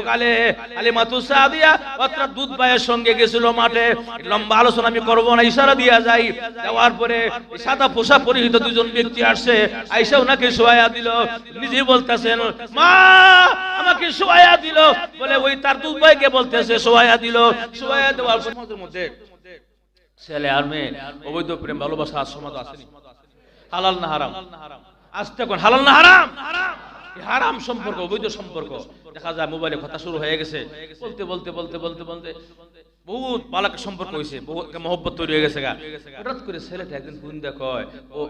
কালে আলিমাতুস সাদিয়া অর্থাৎ দুধ ভাইয়ের সঙ্গে গেছিল মাঠে। লম্বা আলোচনা আমি করব না, ইশারা দিয়া যাই। যাওয়ার পরে সাদা পোশাক পরিহিত দুজন ব্যক্তি আসছে, আয়েশা ওনাকে শোয়ায়া দিল। নিজে বলতেছেন মা আমাকে শোয়ায়া দিল, বলে ওই তার দুধ ভাইকে বলতেছে শোয়ায়া দিল। শোয়ায়া দেওয়ার মধ্যে ছেলে আর মেয়ে অবৈধ প্রেম ভালোবাসা সমাজ আসেনি। হালাল না হারাম? আসতে কোন হালাল না হারাম? হারাম সম্পর্ক, অবৈধ সম্পর্ক। দেখা যায় মোবাইলে কথা শুরু হয়ে গেছে, বলতে বলতে বলতে বলতে বলতে বহুত বালাক সম্পর্ক হয়েছে, বহুত মহব্বত তৈরি হয়ে গেছে। হঠাৎ করে ছেলেটা একদিন ফোন দেয়, কয় ও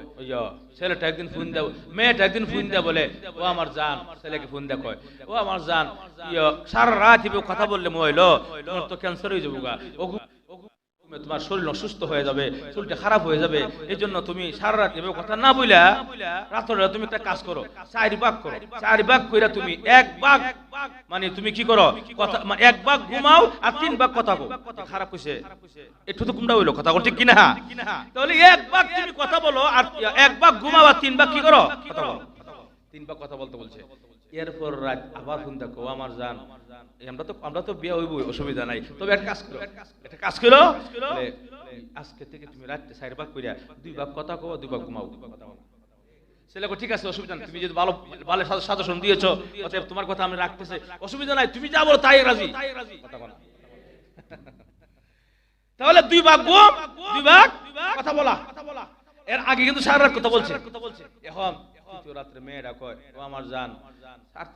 ছেলেটা একদিন ফোন দেয়, মেয়েটা একদিন ফোন দেয়, বলে ও আমার জান। ছেলেকে ফোন দেয়, কয় ও আমার জান, সারা রাত কথা বললে মোবাইল তোমার তো ক্যান্সার হয়ে যাবো গা, তোমার শরীর অসুস্থ হয়ে যাবে, শরীরটা খারাপ হয়ে যাবে। এই জন্য তুমি সারা রাত এভাবে কথা না বইলা রাত্রে তুমি একটা কাজ করো, 4 ভাগ করো। 4 ভাগ কইরা তুমি 1 ভাগ মানে তুমি কি করো, কথা 1 ভাগ ঘুমাও আর 3 ভাগ কথা কও। খারাপ কইছে একটু তো কুমড়া হইলো কথা, ঠিক কিনা? তাহলে 1 ভাগ তুমি কথা বলো আর 1 ভাগ ঘুমাও আর 3 ভাগ কি করো, কথা বলো। 3 ভাগ কথা বলতে বলছে। এরপর রাত আবার ফোন দেখো, আমার জান আমরা তো বিয়ে হইব, অসুবিধা নাই, তবে একটা কাজ করো, আজকে থেকে তুমি রাতে 4 ভাগ কইরা 2 ভাগ কথা কও, 2 ভাগ ঘুমাও। ছেলে কো ঠিক আছে, অসুবিধা নাই, তুমি যদি ভালো ভালো সাজেশন দিয়েছো, অতএব তোমার কথা আমি রাখতেছি, অসুবিধা নাই, তুমি যা বলো তাই রাজি। কথা বলা তাহলে 2 ভাগ ঘুম, 2 ভাগ কথা বলা। এর আগে কিন্তু সারা রাত কথা বলছে। এখন রাত্রে মেয়েরা কয় ও আমার জান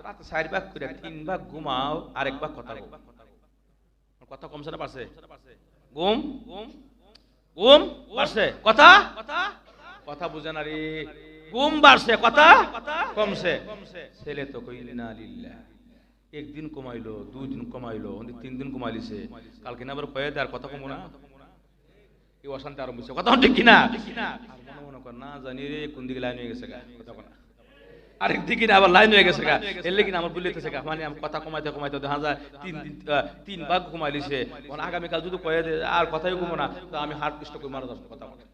রাতে 4 ভাগ করে 3 ভাগ ঘুমাও আর 1 ভাগ কথা বলো। কথা কমছে না পারছে? ঘুম ঘুম বাড়ছে, কথা কথা বুঝে না রে। ঘুম বাড়ছে, কথা কমছে। ছেলে তো কই ইন্না লিল্লাহ, 1 দিন কমাইলো, 2 দিন কমাইলো, 3 দিন কমাইলিছে, কালকে না আবার কয়ে দেয় কথা কমো না, এই অশান্তি আরম্ভ হচ্ছে। কথা ঠিক কিনা? আর মনে কর না জানি রে কোন দিকে লাইন হয়ে গেছে গা, কথা কোনা আরেক দিকে আবার লাইন হয়ে গেছে গা, এর লেগে আমার বলিতেছে গা, মানে আমি কথা কমাইতে কমাইতে দেখা যায় 3 ভাগ কমাইলিছে। আগামীকাল যদি কয়ে দেয় আর কথাই কমো না, তো আমি হার্ট স্ট্রোক করে মারা যাবো। কথা বলে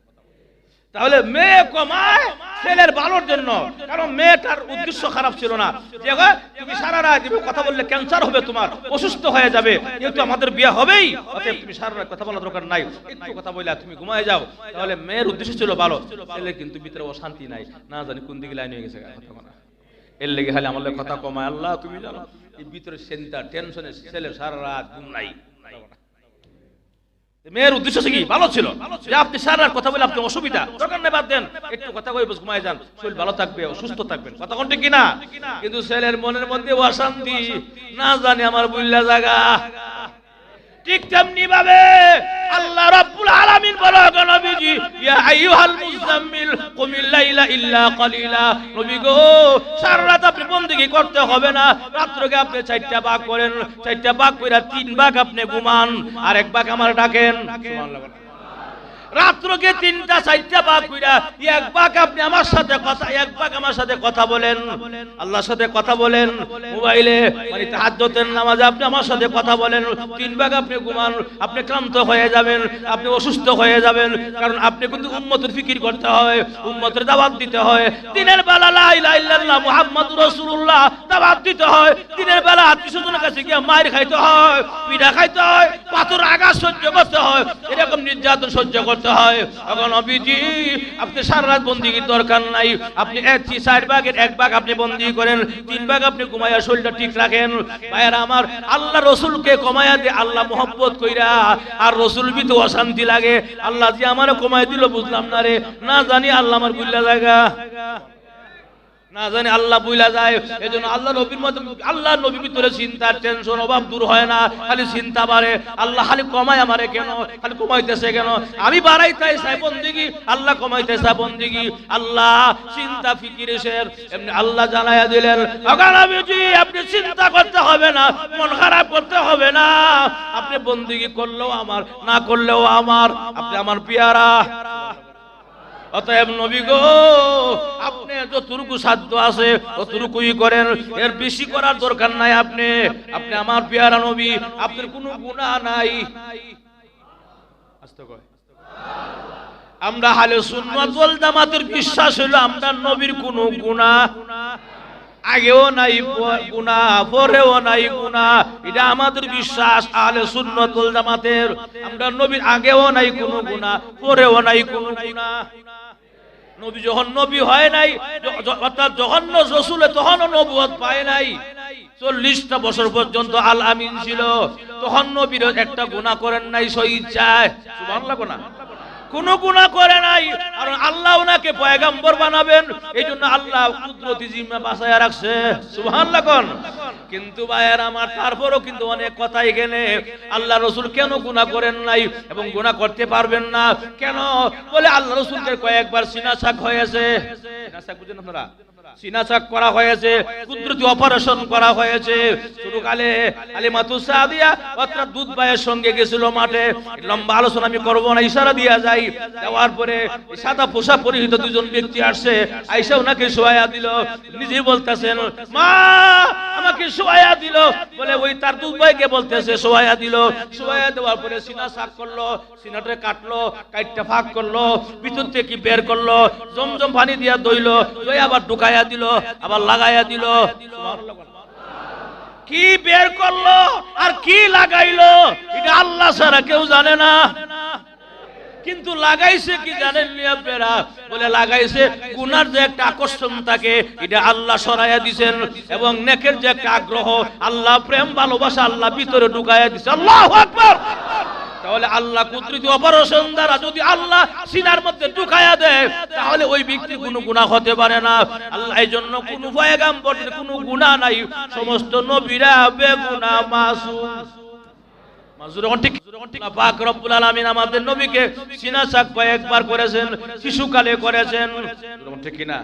তাহলে মেয়ে কমায় ছেলের ভালোর জন্য, কারণ মেয়েটার উদ্দেশ্য খারাপ ছিল না যে তুমি সারা রাত কথা বললে ক্যান্সার হবে, তোমার অসুস্থ হয়ে যাবে, যেহেতু আমাদের বিয়ে হবেই, অতএব তুমি সারা রাত কথা বলার দরকার নাই, একটু কথা বললে তুমি ঘুমায় যাও। তাহলে মেয়ের উদ্দেশ্য ছিল ভালো, ছেলে কিন্তু ভিতরে অশান্তি নাই, না জানি কোন দিকে লাইন হয়ে গেছে কথা বলা। এর লেগে খালি আমার কথা কমায়, আল্লাহ তুমি জানো এই ভিতরে চিন্তা টেনশনে ছেলের সারা রাত ঘুম নাই। মেয়ের উদ্দেশ্য কি ভালো ছিল, যে আপনি সারা রাত কথা বলে আপনি অসুবিধা, দরকার নেই, বাদ দেন, একটু কথা কই ঘুমায় যান, শরীর ভালো থাকবে, সুস্থ থাকবেন। কথা কোনটা কিনা? কিন্তু ছেলের মনের মধ্যে অশান্তি, না জানি আমার বুল্লা জায়গা। ঠিক তেমনি ভাবে আল্লাহ রাব্বুল আলামিন বলেন নবীজি, ইয়া আইয়ুহাল মুযাম্মিল কুমিল লাইলা ইল্লা কালিলা, নবী গো সারা রাত আপনি বندگی করতে হবে না, রাত্রকে আপনি 4টা ভাগ করেন, 4টা ভাগ কইরা 3 ভাগ আপনি ঘুমান আর 1 ভাগ আমার ডাকেন। সুবহানাল্লাহ। রাত্রকে 3টা 4টা ভাগ কইরা 1 ভাগ আপনি আমার সাথে কথা, 1 ভাগ আমার সাথে কথা বলেন, আল্লাহর সাথে কথা বলেন, মোবাইলে মানে তাহাজ্জুদের নামাজে আপনি আমার সাথে কথা বলেন, 3 ভাগ আপনি ঘুমান, আপনি ক্লান্ত হয়ে যাবেন, আপনি অসুস্থ হয়ে যাবেন, কারণ আপনি কিন্তু উম্মতের ফিকির করতে হয়, উম্মতের দাওয়াত দিতে হয়। দিনের বেলা লা ইলাহা ইল্লাল্লাহ মুহাম্মাদুর রাসূলুল্লাহ দাওয়াত দিতে হয়, দিনের বেলা আত্মীয়স্বজনের কাছে গিয়ে মাইর খাইতে হয়, পিঠা খাইতে হয়, পাথর আঘাত সহ্য করতে হয়, এরকম নির্যাতন সহ্য করতে হয়। এখন নবীজি আপনি সারা রাত বন্দিগির দরকার নাই, আপনি 4 ভাগের 1 ভাগ আপনি বন্দি করেন, 3 ভাগ আপনি ঘুমায়া শরীরটা ঠিক রাখেন। ভাইয়েরা আমার, আল্লাহ রসুলকে কমায়া দিয়ে আল্লাহ মহব্বত কইরা, আর রসুল বি তো অশান্তি লাগে, আল্লাহ যে আমারে কমায় দিল বুঝলাম না রে, না জানি আল্লাহ আমার বুল্লা জায়গা, না জানি আল্লাহ বুইলা যায়। এজন্য আল্লাহ নবীর মত আল্লাহ নবীর ভিতরে চিন্তার টেনশন অভাব দূর হয় না, খালি চিন্তা বাড়ে, আল্লাহ খালি কমায় আমারে কেন, খালি কমাইতেছে কেন, আমি বাড়াইতে চাই বন্দেগী, আল্লাহ কমাইতে চাই বন্দেগী, আল্লাহ চিন্তা ফিকির শের। এমনি আল্লাহ জানাইয়া দিলেন, নবীজি আপনি চিন্তা করতে হবে না, মন খারাপ করতে হবে না, আপনি বন্দেগী করলেও আমার, না করলেও আমার, আপনি আমার পেয়ারা। অতএব নবী গো আপনি যতটুকু সাধ্য আছে ততটুকুই করেন, এর বেশি করার দরকার নাই। আপনি আমার পেয়ারা নবী, আপনার কোনো গুনাহ নাই। আস্তে কয় আমরা আহলে সুন্নাত ওয়াল জামাতের বিশ্বাস হলো আমরা নবীর কোনো গুনাহ আগেও নাই গুনাহ, পরেও নাই গুনাহ, এটা আমাদের বিশ্বাস আহলে সুন্নাত ওয়াল জামাতের। আমরা নবীর আগেও নাই কোনো গুনাহ, পরেও নাই কোনো গুনাহ। নবী যখন নবী হয় নাই, অর্থাৎ যখন রাসূল তখনও নবুয়ত পায় নাই, 40টা বছর পর্যন্ত আল আমিন ছিল, তখন নবীর একটা গুনাহ করেন নাই স্বইচ্ছায়, সুবহানাল্লাহ। কোনো গুনাহ করে নাই, কারণ আল্লাহ ওনাকে পয়গম্বর বানাবেন, এইজন্য আল্লাহ কুদরতি জিম্মা বাঁচায়া রাখছে, সুবহানাল্লাহ। কিন্তু ভাইয়ের আমার, তারপরও কিন্তু অনেক কথা এখানে। আল্লাহ রাসূল কেন গুনাহ করেন নাই এবং গুনাহ করতে পারবেন না কেন? বলে আল্লাহ রাসূলকে কয়েকবার সিনা ছাক হয়েছে। সিনা ছাক বুঝেন আপনারা? সিনা ছাক করা হয়েছে, কুদরতি অপারেশন করা হয়েছে। শুরুকালে হালিমাতুস সাদিয়া অর্থাৎ দুধ ভাইয়ের সঙ্গে গেছিল মাঠে, লম্বা আলোচনা আমি করব না, ইশারা দিয়া যাই। দেওয়ার পরে সাদা পোশাক পরিহিত দুজন ব্যক্তি আসছে, আয়েশা ওনাকে শোয়া দিল, নিজে বলতেছেন মা আমাকে শোয়া দিল, বলে ওই তার দুধ ভাইকে বলতেছে শোয়া দিল। শোয়া দেওয়ার পরে সিনা ছাক করলো, সিনাটা কাটলো, কাটটা ফাঁক করলো, ভিতর থেকে বের করলো, জমজম পানি দিয়া দইলো, দই আবার ঢুকায়া দিল, আবার লাগাইয়া দিল। কি বের করলো আর কি লাগাইলো এটা আল্লাহ ছাড়া কেউ জানে না। কিন্তু লাগাইছে কি জানেন আপনারা? বলে লাগাইছে গুনার যে একটা আকর্ষণ থাকে, এটা আল্লাহ সরাইয়া দিবেন, এবং নেকের যে একটা আগ্রহ, আল্লাহ প্রেম ভালোবাসা আল্লাহ ভিতরে ঢুকাইয়া দিছে। আল্লাহু আকবার। তাহলে আল্লাহ কুদরতি অপারেশন দ্বারা যদি আল্লাহ সিনার মধ্যে ঢুকায়া দেয়, তাহলে ওই ব্যক্তির কোনো গুনাহ হতে পারে না। আল্লাহ এই জন্য কোনো পয়গম্বরের কোনো গুনাহ নাই, সমস্ত নবীরা বেগুনাহ মাসুম। পাক রব্বুল আলামিন আমাদের নবীকে সিনা ছাক কয়েকবার করেছেন, শিশুকালে করেছেন, ঠিক কিনা?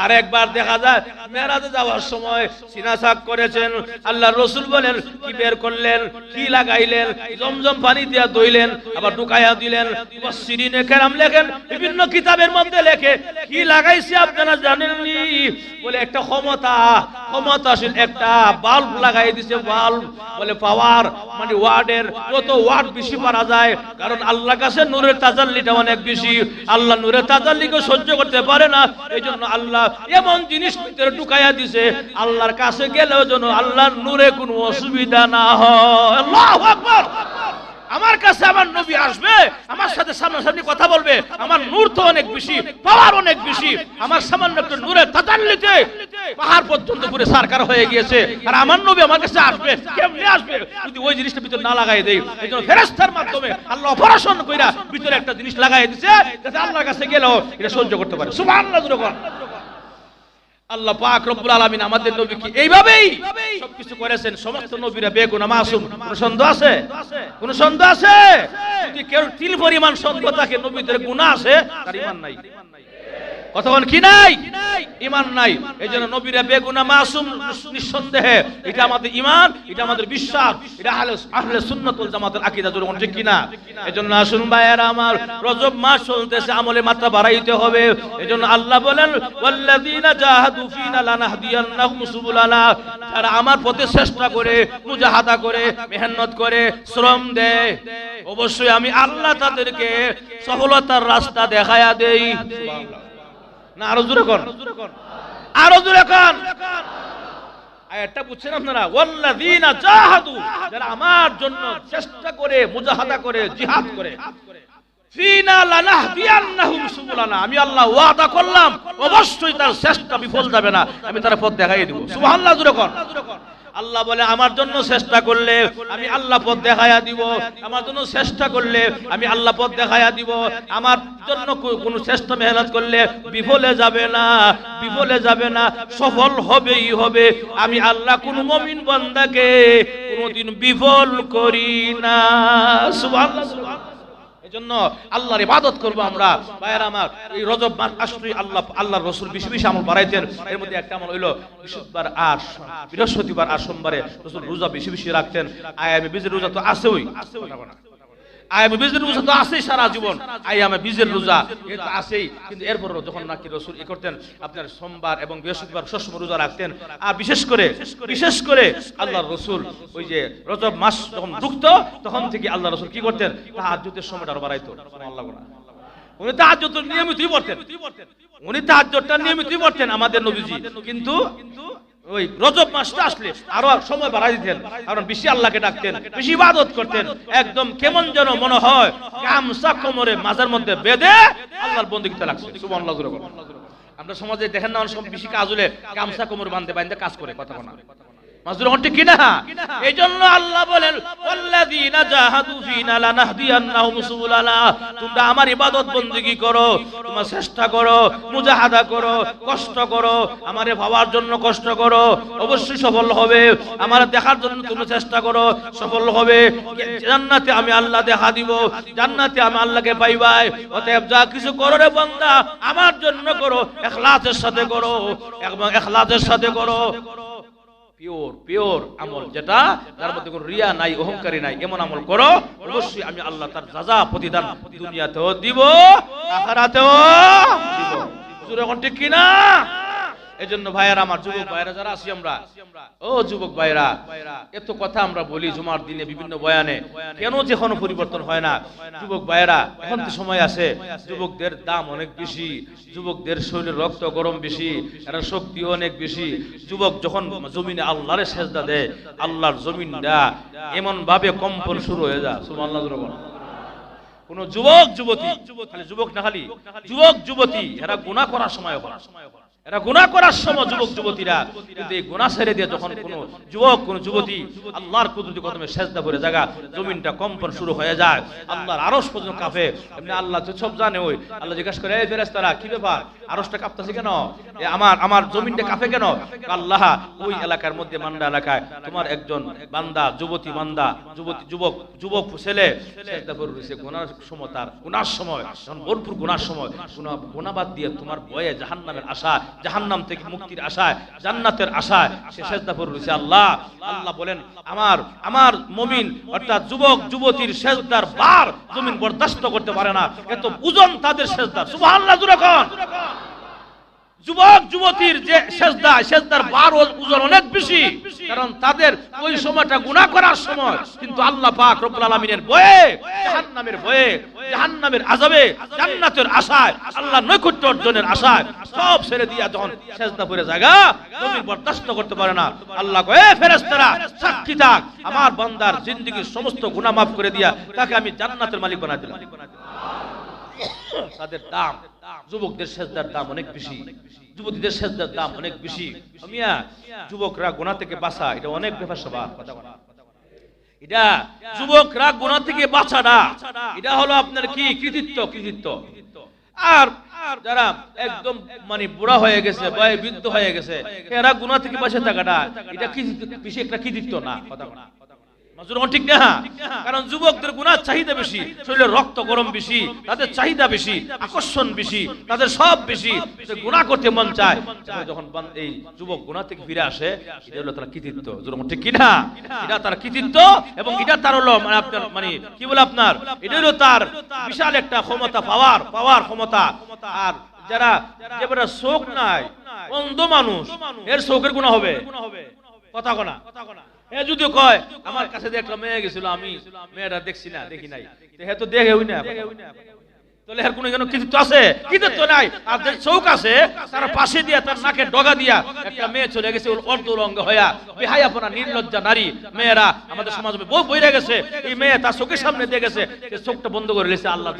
আর একবার দেখা যায় মেরাজে যাওয়ার সময় সিনা ছাক করেছেন। আল্লাহ রাসূল বলেন কি বের করলেন, কি লাগাইলেন? জমজম পানি দিয়া দইলেন, আবার ঢুকাইয়া দিলেন। মুফাসসিরিনে কেরাম লেখেন, বিভিন্ন কিতাবের মধ্যে লেখে কি লাগাইছে আপনারা জানেননি? বলে একটা ক্ষমতাশীল একটা বাল্ব লাগাই দিছে, বাল্ব। বলে পাওয়ার মানে ওয়াটের, যত ওয়াট বেশি পারা যায়, কারণ আল্লাহর কাছে নূরের তাজাল্লিটা অনেক বেশি। আল্লাহ নূরের তাজাল্লিকে সহ্য করতে পারে না, এইজন্য আল্লাহ এমন জিনিস ভিতরে ঢুকাইয়া দিছে, আল্লাহর কাছে গেলেও যেন আল্লাহর নূরে কোনো অসুবিধা না হয়। আল্লাহু আকবার। আমার কাছে আমার নবী আসবে, আমার সাথে সামনাসামনি কথা বলবে, আমার নূর তো অনেক বেশি, পাওয়ার অনেক বেশি। আমার সামান্য একটু নূরের তাজাল্লিতে পাহাড় পর্যন্ত পুরো সারকার হয়ে গিয়েছে, আর আমার নবী আমার কাছে আসবে, কেমনে আসবে? যদি ওই জিনিসটা ভিতরে না লাগাই দেই। এইজন্য ফেরেশতার মাধ্যমে আল্লাহ অপারেশন কইরা ভিতরে একটা জিনিস লাগাই দিয়েছে, যাতে আল্লাহর কাছে গেলেও এটা সহ্য করতে পারে। সুবহানাল্লাহ। আল্লাহ পাক রব্বুল আলামিন আমাদের নবীকে এইভাবেই সবকিছু করেছেন। সমস্ত নবীরা বেগুনাহ মাসুম। কোন সন্দেহ আছে? কোন সন্দেহ আছে? যদি কেউ তিল পরিমাণ সন্দেহ থাকে নবীদের গুনাহ আছে, তার ঈমান নাই। কতক্ষণ কি নাই? ঈমান নাই। এইজন্য নবীরা বেগুনাহ মাসুম নিঃসন্দেহে, এটা আমাদের ঈমান, এটা আমাদের বিশ্বাস, এটা আহলে সুন্নাত ওয়াল জামাতের আকীদা। জোরে ঠিক কি না? এইজন্য আসুন ভাইয়েরা আমার, রজব মাস চলতেছে, আমলে মাত্রা বাড়াইতে হবে। এইজন্য আল্লাহ বলেন ওয়াল্লাযীনা জাহাদু ফীনা লানাহদিয়ান্নাহুম সুবুলানা, যারা আমার পথে চেষ্টা করে, মুজাহাদা করে, মেহনত করে, শ্রম দেয়, অবশ্যই আমি আল্লাহ তাদেরকে সফলতার রাস্তা দেখায়া দেই। সুবহানাল্লাহ। না আরো জোরে কোন, আরো জোরে কোন। আয়াতটা বুঝছেন আপনারা? ওয়াল্লাযীনা জাহাদু, যারা আমার জন্য চেষ্টা করে, মুজাহাদা করে, জিহাদ করে, ফীনা লানাহদিয়ান্নাহুম সুবুলানা, আমি আল্লাহ ওয়াদা করলাম অবশ্যই তার চেষ্টা বিফল যাবে না, আমি তার পথ দেখাই দেব। সুবহানাল্লাহ। জোরে কোন। আল্লাহ বলে আমার জন্য চেষ্টা করলে আমি আল্লাহ পথ দেখায়া দিব, আমার জন্য চেষ্টা করলে আমি আল্লাহ পথ দেখায়া দিব। আমার জন্য কোন চেষ্টা মেহনত করলে বিফলে যাবে না, বিফলে যাবে না, সফল হবেই হবে। আমি আল্লাহ কোন মুমিন বান্দাকে কোনদিন বিফল করি না। সুবহানাল্লাহ। এজন্য আল্লাহর ইবাদত করব আমরা। ভাইয়েরা আমার, এই রজব মাস আসলে আল্লাহর রাসূল বেশি বেশি আমল বাড়াইতেন। এর মধ্যে একটা আমল হইল বৃহস্পতিবার আর সোমবারে রাসূল রোজা বেশি বেশি রাখতেন। আয়ামে বীজের রোজা তো আছেই, আয়ামে বীজের রোজা তো আছেই সারা জীবন, আয়ামে বীজের রোজা এটা তো আছেই। কিন্তু এরপর যখন নাকি রাসূল করতেন, আপনার সোমবার এবং বৃহস্পতিবার সবসময় রোজা রাখতেন। আর বিশেষ করে আল্লাহর রাসূল ওই যে রজব মাস যখন ঢুকতো, তখন থেকে আল্লাহর রাসূল কি করতেন? তাহাজ্জুদের সময়টা আরো বাড়াইতো। সুবহানাল্লাহ। উনি তাহাজ্জুদ নিয়মিতই পড়তেন, উনি তাহাজ্জুদটা নিয়মিতই পড়তেন আমাদের নবীজি। কিন্তু ওই রজব মাসটা আসলে আরো সময় বাড়াই দিতেন, কারণ বেশি আল্লাহকে ডাকতেন, বেশি ইবাদত করতেন। একদম কেমন যেন মনে হয় গামছা কোমরে মাঝের মধ্যে বেঁধে আল্লাহর বন্দেগীতে লাগছে। সুবহানাল্লাহ। আমরা সমাজে দেখেন না অনেক সময় বেশি কাজ হলে গামছা কোমরে বাঁধে কাজ করে, কথা বলা মাজরুর হচ্ছে কিনা। এই জন্য আল্লাহ বলেন ওয়াল্লাযীনা জাহাদু ফীনা লানাহদিয়ান্নাহুম সুবুলানা, তোমরা আমার ইবাদত বندگی করো, তোমরা চেষ্টা করো, মুজাহাদা করো, কষ্ট করো, আমারে পাওয়ার জন্য কষ্ট করো, অবশ্যই সফল হবে। আমারে দেখার জন্য তোমরা চেষ্টা করো, সফল হবে। জান্নাতে আমি আল্লাহ দেখা দিব, জান্নাতে আমি আল্লাহকে পাইবাই। অতএব যা কিছু করো রে বান্দা আমার জন্য করো, ইখলাসের সাথে করো, একদম ইখলাসের সাথে করো। পিওর আমল, যেটা যার মধ্যে কোনো রিয়া নাই, অহংকারী নাই, এমন আমল করো, অবশ্যই আমি আল্লাহ তার যাজা প্রতিদান দুনিয়াতেও দিব, আখিরাতেও দিব। হুজুর এখন ঠিক কিনা? এজন্য ভাইয়ারা আমার, যুবক ভাইয়ারা যারা আছি আমরা, ও যুবক ভাইরা, এত কথা আমরা বলি জুমার দিনে বিভিন্ন বয়ানে, কেন যে কোনো পরিবর্তন হয় না? যুবক ভাইয়ারা, এখন তো সময় আছে, যুবকদের দাম অনেক বেশি, যুবকদের শরীরে রক্ত গরম বেশি, এরা শক্তি অনেক বেশি। যুবক যখন জমিনে আল্লাহরে সেজদা দেয়, আল্লাহর জমিনটা এমন ভাবে কম্পন শুরু হয়ে যায়। সুবহানাল্লাহ। কোন যুবক যুবতী, খালি যুবক না, খালি যুবক যুবতী, এরা গুনাহ করার সময়, এরা গুনাহ করার সময় যুবক যুবতীরা, কিন্তু এই গুনাহ ছেড়ে দিয়ে যখন কোন যুবক কোন যুবতী আল্লাহর কুদরতি কদমে সেজদা করে জায়গা, জমিনটা কম্পন শুরু হয়ে যায়, আল্লাহর আরশ পর্যন্ত কাঁপে। এমনি আল্লাহ তো সব জানে। ওই আল্লাহ জিজ্ঞাসা করে, এই ফেরেশতারা কি ব্যাপার, আরশটা কাঁপতেছে কেন, আমার জমিনটা কাঁপে কেন? আল্লাহ ওই এলাকার মধ্যে, মান্ডা এলাকায় তোমার একজন বান্দা, যুবতী বান্দা, যুবক ছেলে সেজদা করে রয়েছে গুনার সময়, তার গুনার সময়, যখন ভরপুর গুনার সময়, গুনাহ বাদ দিয়ে তোমার ভয়ে জাহান্নামের আশা, জাহান্নাম থেকে মুক্তির আশায়, জান্নাতের আশায় সে সেজদা করে রয়েছে। আল্লাহ বলেন, আমার মুমিন অর্থাৎ যুবক যুবতীর সেজদার ভার জমিন বরদাস্ত করতে পারে না, এত ওজন তাদের সেজদার। সুবহানাল্লাহ। যুবক যুবতীর যে সেজদার ভার ওজন অনেক বেশি, কারণ তাদের ওই সময়টা গুনাহ করার সময়, কিন্তু আল্লাহ পাক রব্বুল আলামিনের ভয়ে, জাহান্নামের ভয়ে, জাহান্নামের আযাবে, জান্নাতের আশায়, আল্লাহর নৈকট্য অর্জনের আশায় সব ছেড়ে দিয়া যখন সেজদা করে জায়গা, জমিন বরদাস্ত করতে পারে না। আল্লাহ কয়, এ ফেরেশতারা সাক্ষী থাক, আমার বান্দার জিন্দেগীর সমস্ত গুনাহ মাফ করে দিয়া তাকে আমি জান্নাতের মালিক বানাই দিলাম। তাদের দাম, যুবকদের সেজদার দাম অনেক বেশি, যুবতীদের সেজদার দাম অনেক বেশি। মিয়া, যুবকরা গুনাহ থেকে বাঁচা, এটা অনেক ব্যাপার স্যাপার, কথা বলা। এটা যুবকরা গুনাহ থেকে বাঁচাটা, এটা হলো আপনার কি কৃতিত্ব। আর যারা একদম মানে বুড়া হয়ে গেছে, বয়ে বৃদ্ধ হয়ে গেছে, এরা গুনাহ থেকে বাঁচে থাকাটা, এটা বেশি একটা কৃতিত্ব না, কথা বলা। ঠিক না? কারণ যুবকদের গুনার চাহিদা বেশি, শরীরের রক্ত গরম বেশি, তাদের চাহিদা বেশি, আকর্ষণ বেশি, তাদের সব বেশি, গুনাহ করতে মন চায়। যখন এই যুবক গুনাহ থেকে ফিরে আসে, এটা হলো তার কৃতিত্ব। ঠিক কি না? এটা তার কৃতিত্ব, এবং এটা তার হলো মানে আপনার মানে কি বলে আপনার, এটা হলো তার বিশাল একটা ক্ষমতা, পাওয়ার ক্ষমতা। আর যারা যেবারে চোখ নাই, অন্ধ মানুষ, এর চোখের গুনাহ হবে, কথা কোনা। এ যদি কয় আমার কাছে একটা মেয়ে গেছিল, আমি মেয়েটা দেখি নাই, তো দেখে হই না, তাহলে এর কোনো কৃতিত্ব আছে? কৃতিত্ব নাই। আর যে চৌক আছে, তার পাশে দিয়া, তার নাকে ডগা দিয়া একটা মেয়ে চলে গেছে অর্ধলঙ্গ হইয়া, বেহায়াপনা, নির্লজ্জা নারী মেয়েরা আমাদের সমাজে বহু বইরে গেছে। এই মেয়ে তার চোখের সামনে দিয়ে গেছে, চোখটা বন্ধ করে লেছে আল্লাহ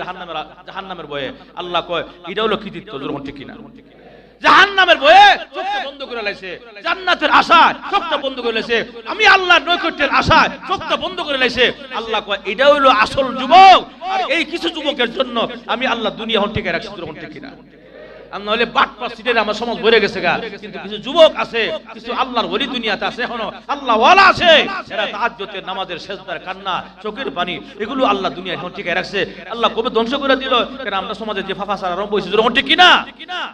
জাহান্নামের ভয়ে। আল্লাহ কয়, এটা হলো কৃতিত্ব। যখন ঠিক কিনা? জাহান্নামের ভয়ে চোখটা বন্ধ করে লাইছে, জান্নাতের আশায় চোখটা বন্ধ করে লাইছে, আমি আল্লাহর নৈকট্যের আশায় চোখটা বন্ধ করে লাইছে। আল্লাহ কয়, এটা হলো আসল যুবক। আর এই কিছু যুবকের জন্য আমি আল্লাহ দুনিয়া হন টিকে রাখছি। যখন ঠিক কিনা? আর নাহলে বাটপার সিটের আমার সমাজ ভরে গেছে গা। কিন্তু কিছু যুবক আছে, কিছু আল্লাহর ওলি দুনিয়াতে আছে, এখনো আল্লাহ ওয়ালা আছে, এরা তাহাজ্জুদের নামাজের সেজদার কান্না, চোখের পানি, এগুলো আল্লাহ দুনিয়া এখন টিকে রাখছে। আল্লাহ কবে ধ্বংস করে দিল? কারণ আমরা সমাজে যে ফাফাসার আরম্ভ হয়েছে, যখন ঠিক কিনা?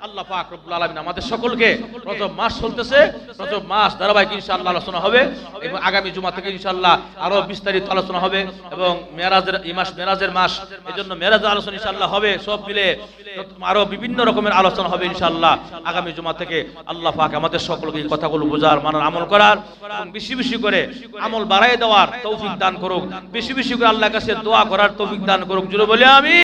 আল্লাহ পাক রব্বুল আলামিন আমাদের সকলকে, রজব মাস চলতেছে, রজব মাস ধারাবাহিক ইনশাআল্লাহ আলোচনা হবে, এবং আগামী জুমা থেকে ইনশাআল্লাহ আরো বিস্তারিত আলোচনা হবে, এবং মেরাজের এই মাস মেরাজের মাস, এজন্য মেরাজের আলোচনা ইনশাআল্লাহ হবে, সব মিলে আরো বিভিন্ন রকমের আলোচনা হবে ইনশাআল্লাহ আগামী জুমা থেকে। আল্লাহ পাক আমাদের সকলকে এই কথাগুলো বোঝার, মানার, আমল করার, এবং বেশি বেশি করে আমল বাড়ায় দেওয়ার তৌফিক দান করুক। বেশি বেশি করে আল্লাহর কাছে দোয়া করার তৌফিক দান করুক। জোরে বলে আমিন।